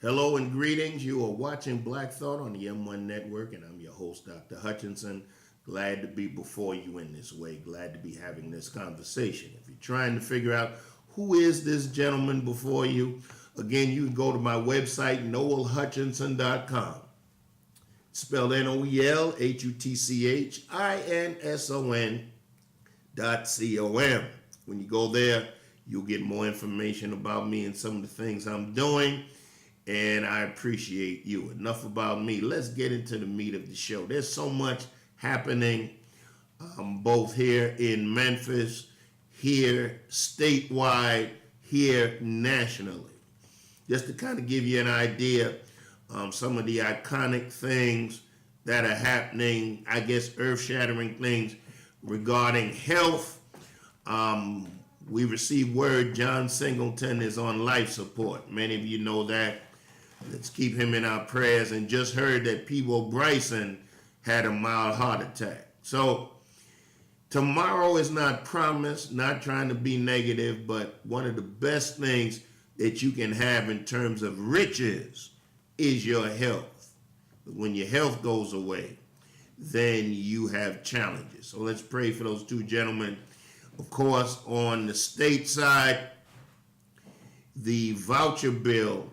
Hello and greetings. You are watching Black Thought on the M1 Network, and I'm your host, Dr. Hutchinson. Glad to be before you in this way. Glad to be having this conversation. If you're trying to figure out who is this gentleman before you, again, you can go to my website, noelhutchinson.com. Spelled NOELHUTCHINSON.com. When you go there, you'll get more information about me and some of the things I'm doing. And I appreciate you. Enough about me. Let's get into the meat of the show. There's so much happening both here in Memphis, here statewide, here nationally. Just to kind of give you an idea, some of the iconic things that are happening, I guess earth-shattering things regarding health. We received word John Singleton is on life support. Many of you know that. Let's keep him in our prayers. And just heard that P.O. Bryson had a mild heart attack. So tomorrow is not promised, not trying to be negative, but one of the best things that you can have in terms of riches is your health. When your health goes away, then you have challenges. So let's pray for those two gentlemen. Of course, on the state side, the voucher bill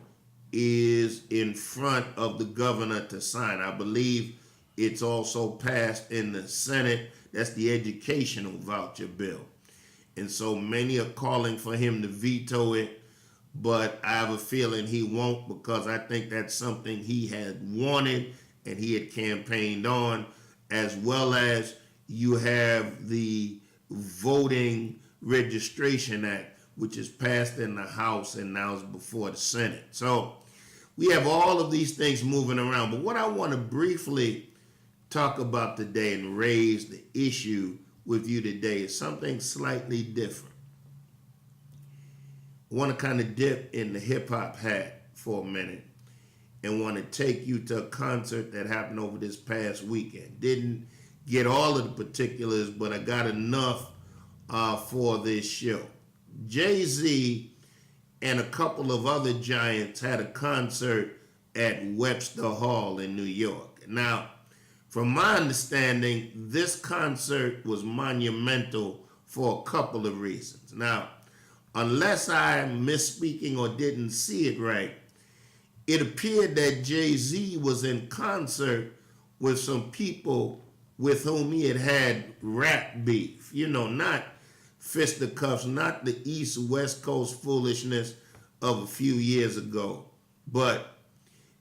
is in front of the governor to sign. I believe it's also passed in the Senate. That's the educational voucher bill. And so many are calling for him to veto it, but I have a feeling he won't, because I think that's something he had wanted and he had campaigned on, as well as you have the Voting Registration Act, which is passed in the House and now is before the Senate. So we have all of these things moving around. But what I want to briefly talk about today and raise the issue with you today is something slightly different. I want to kind of dip in the hip-hop hat for a minute and want to take you to a concert that happened over this past weekend. Didn't get all of the particulars, but I got enough for this show. Jay-Z and a couple of other giants had a concert at Webster Hall in New York. Now, from my understanding, this concert was monumental for a couple of reasons. Now, unless I'm misspeaking or didn't see it right, it appeared that Jay-Z was in concert with some people with whom he had had rap beef. You know, not fisticuffs, not the East-West Coast foolishness of a few years ago, but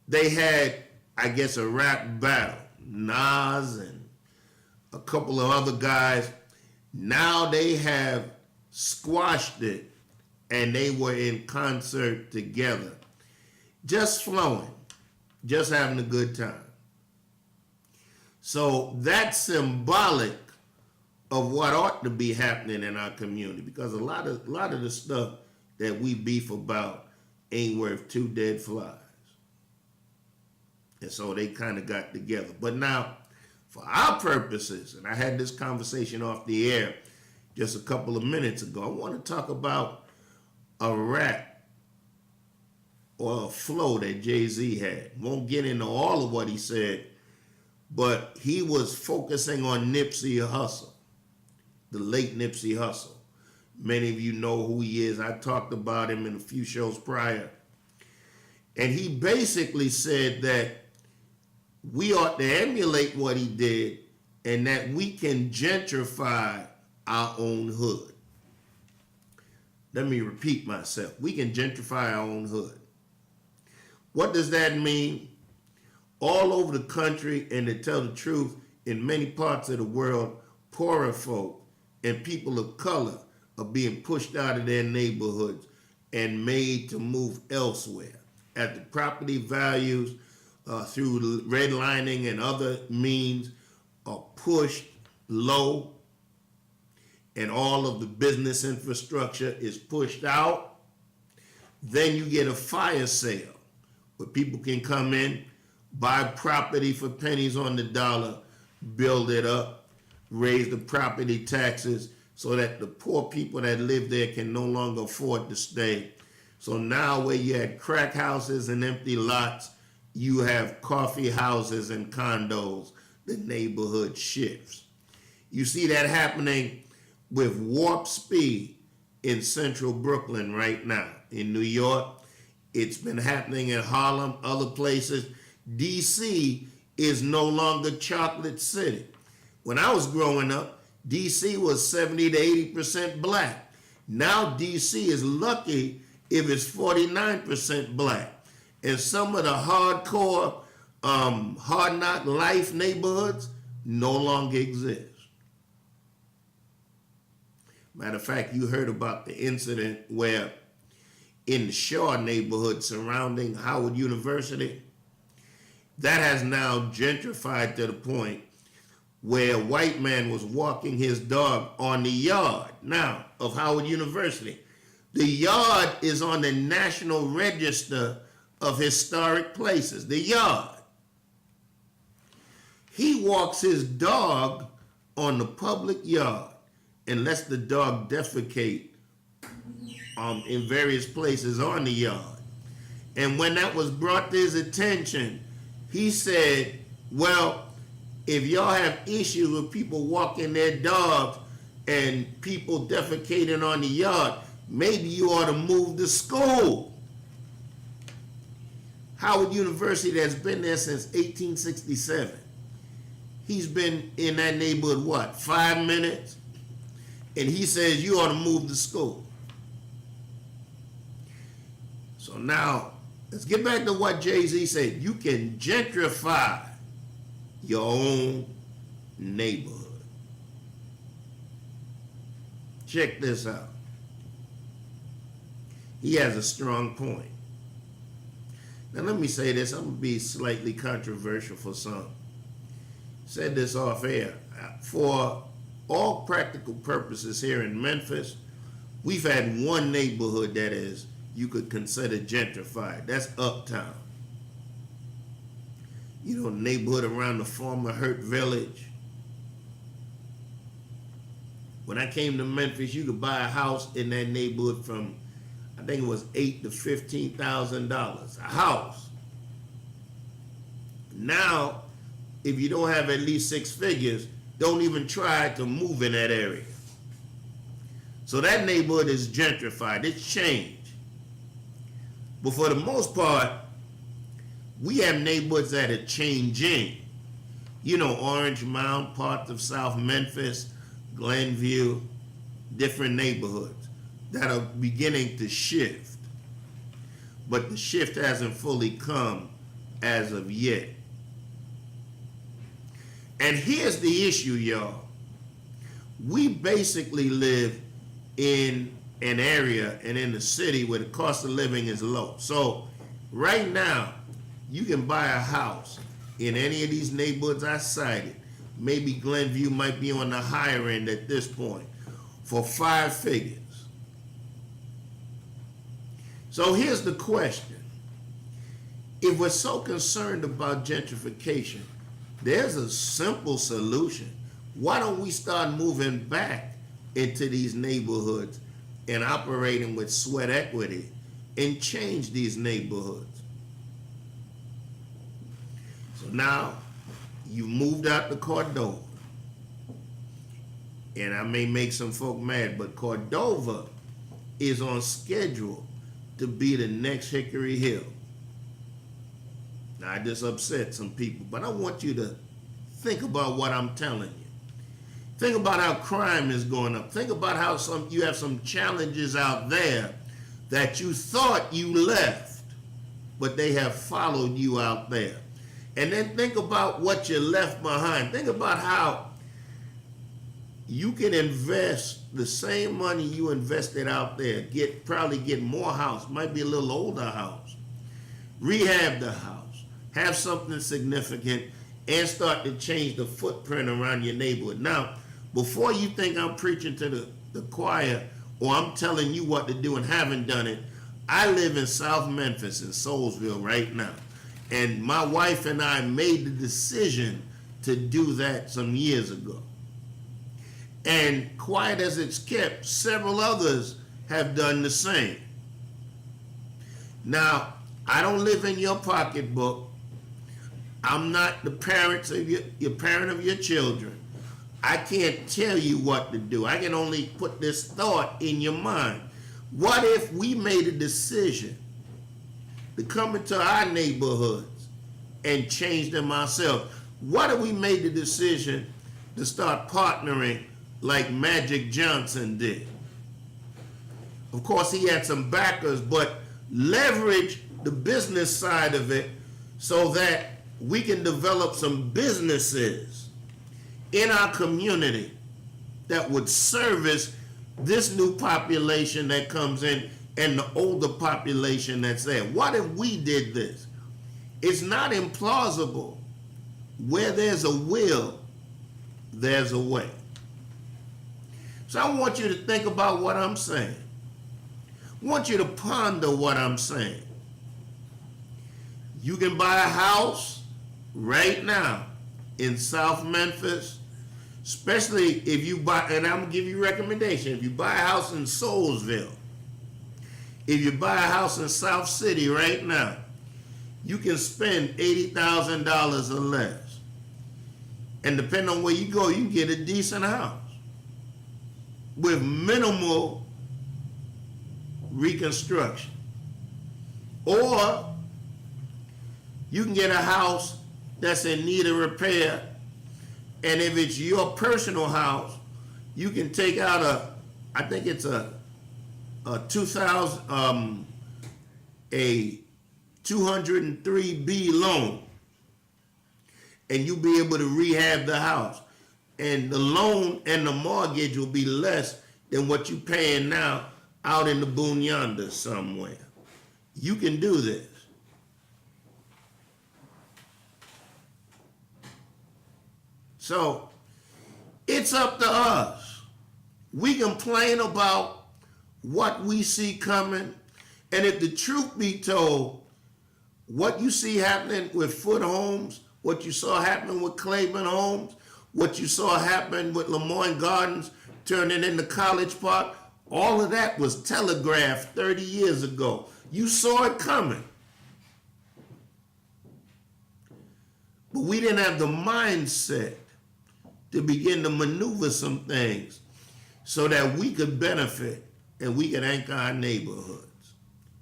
they had, I guess, a rap battle. Nas and a couple of other guys. Now they have squashed it and they were in concert together, just flowing, just having a good time. So that's symbolic of what ought to be happening in our community, because a lot of the stuff that we beef about ain't worth two dead flies. And so they kind of got together. But now, for our purposes, and I had this conversation off the air just a couple of minutes ago, I want to talk about a rap or a flow that Jay-Z had. Won't get into all of what he said, but he was focusing on Nipsey Hussle, the late Nipsey Hussle. Many of you know who he is. I talked about him in a few shows prior. And he basically said that we ought to emulate what he did and that we can gentrify our own hood. Let me repeat myself. We can gentrify our own hood. What does that mean? All over the country, and to tell the truth, in many parts of the world, poorer folk and people of color are being pushed out of their neighborhoods and made to move elsewhere. As the property values through redlining and other means are pushed low, and all of the business infrastructure is pushed out, then you get a fire sale where people can come in, buy property for pennies on the dollar, build it up, raise the property taxes so that the poor people that live there can no longer afford to stay. So now where you had crack houses and empty lots, you have coffee houses and condos. The neighborhood shifts. You see that happening with warp speed in central Brooklyn right now. In New York, it's been happening in Harlem, other places. DC is no longer chocolate city. When I was growing up, DC was 70 to 80% black. Now DC is lucky if it's 49% black. And some of the hardcore, hard knock life neighborhoods no longer exist. Matter of fact, you heard about the incident where in the Shaw neighborhood surrounding Howard University, that has now gentrified to the point where a white man was walking his dog on the yard now of Howard University. The yard is on the National Register of Historic Places, the yard. He walks his dog on the public yard and lets the dog defecate in various places on the yard. And when that was brought to his attention, he said, well, if y'all have issues with people walking their dogs and people defecating on the yard, maybe you ought to move the school. Howard University has been there since 1867. He's been in that neighborhood, what, 5 minutes? And he says you ought to move the school. So now, let's get back to what Jay-Z said. You can gentrify your own neighborhood. Check this out. He has a strong point. Now let me say this, I'm going to be slightly controversial for some. Said this off air. For all practical purposes here in Memphis, we've had one neighborhood that is, you could consider gentrified. That's Uptown. You know, neighborhood around the former Hurt Village. When I came to Memphis, you could buy a house in that neighborhood from, I think it was $8,000 to $15,000 a house. Now, if you don't have at least 6 figures, don't even try to move in that area. So that neighborhood is gentrified. It's changed. But for the most part, we have neighborhoods that are changing. You know, Orange Mound, parts of South Memphis, Glenview, different neighborhoods that are beginning to shift. But the shift hasn't fully come as of yet. And here's the issue, y'all. We basically live in an area and in the city where the cost of living is low. So right now, you can buy a house in any of these neighborhoods I cited. Maybe Glenview might be on the higher end at this point for 5 figures. So here's the question. If we're so concerned about gentrification, there's a simple solution. Why don't we start moving back into these neighborhoods and operating with sweat equity and change these neighborhoods? So now you moved out to Cordova. And I may make some folk mad, but Cordova is on schedule to be the next Hickory Hill. Now, I just upset some people, but I want you to think about what I'm telling you. Think about how crime is going up. Think about how you have some challenges out there that you thought you left, but they have followed you out there. And then think about what you left behind. Think about how you can invest the same money you invested out there, probably get more house, might be a little older house, rehab the house, have something significant, and start to change the footprint around your neighborhood. Now, before you think I'm preaching to the choir or I'm telling you what to do and haven't done it, I live in South Memphis in Soulsville right now. And my wife and I made the decision to do that some years ago. And quiet as it's kept, several others have done the same. Now, I don't live in your pocketbook. I'm not the parents of your parent of your children. I can't tell you what to do. I can only put this thought in your mind. What if we made a decision to come into our neighborhoods and change them ourselves? What if we made the decision to start partnering like Magic Johnson did? Of course, he had some backers, but leverage the business side of it so that we can develop some businesses in our community that would service this new population that comes in and the older population that's there. What if we did this? It's not implausible. Where there's a will, there's a way. So I want you to think about what I'm saying. I want you to ponder what I'm saying. You can buy a house right now in South Memphis, especially if you buy, and I'm gonna give you a recommendation, if you buy a house in Soulsville, if you buy a house in South City right now, you can spend $80,000 or less. And depending on where you go, you can get a decent house with minimal reconstruction. Or you can get a house that's in need of repair, and if it's your personal house, you can take out I think it's a 203B loan, and you'll be able to rehab the house. And the loan and the mortgage will be less than what you're paying now out in the boon yonder somewhere. You can do this. So it's up to us. We complain about what we see coming, and if the truth be told, what you see happening with Foot Homes, what you saw happening with Claiborne Homes, what you saw happen with Lemoyne Gardens turning into College Park, all of that was telegraphed 30 years ago. You saw it coming. But we didn't have the mindset to begin to maneuver some things so that we could benefit and we could anchor our neighborhoods.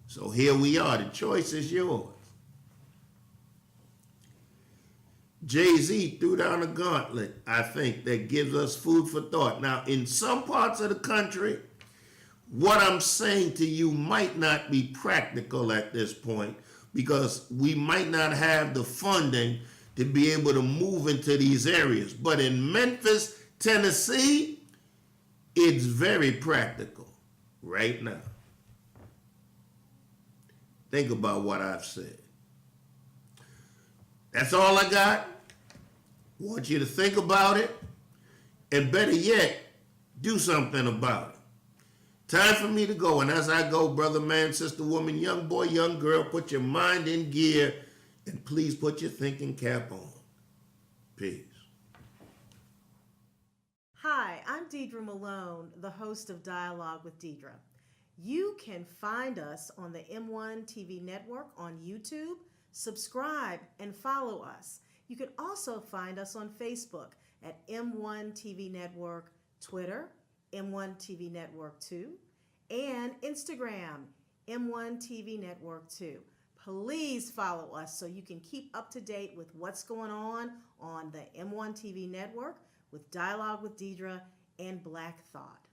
So here we are. The choice is yours. Jay-Z threw down a gauntlet, I think, that gives us food for thought. Now, in some parts of the country, what I'm saying to you might not be practical at this point because we might not have the funding to be able to move into these areas. But in Memphis, Tennessee, it's very practical right now. Think about what I've said. That's all I got. I want you to think about it, and better yet, do something about it. Time for me to go, and as I go, brother, man, sister, woman, young boy, young girl, put your mind in gear, and please put your thinking cap on. Peace. Hi, I'm Deidre Malone, the host of Dialogue with Deidre. You can find us on the M1 TV network on YouTube. Subscribe and follow us. You can also find us on Facebook at M1 TV Network, Twitter, M1 TV Network 2, and Instagram, M1 TV Network 2. Please follow us so you can keep up to date with what's going on the M1 TV Network with Dialogue with Deidre and Black Thought.